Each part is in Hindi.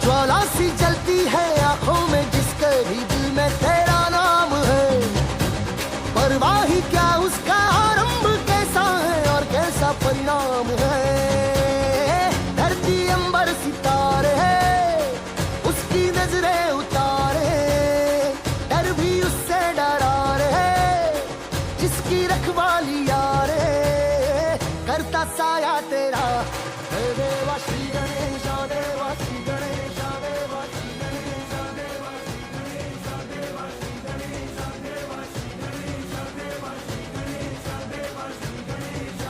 ज्वाला सी जलती है आंखों में जिसके भी दिल में तेरा नाम है। परवाह ही क्या उसका आरंभ कैसा है और कैसा परिणाम है। धरती अंबर सितारे है उसकी नजरें उतारे, डर भी उससे डरा रहे जिसकी रखवाली यारे। करता साया तेरा देवा श्री गणेश देवा श्री गणेश देवा श्री गणेश देवा श्री गणेश देवा श्री गणेश देवा श्री गणेश देवा श्री गणेश देवा श्री गणेश।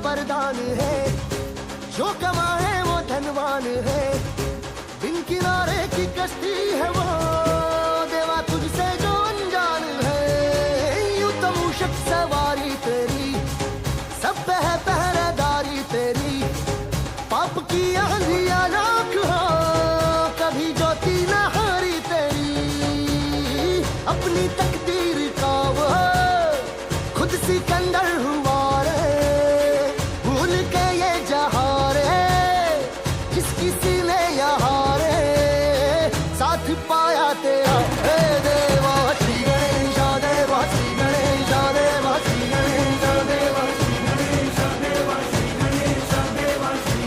वरदान है जो कमाए वो धनवान है, बिन किनारे की कश्ती है वो देवा तुझसे जो अनजान है। यूं तो मूषक सवारी तेरी सब पे है पहरेदारी तेरी, पाप की आंधियां लाख हो कभी ज्योति न हारी तेरी। अपनी तकदीर का वो खुद सिकंदर हुआ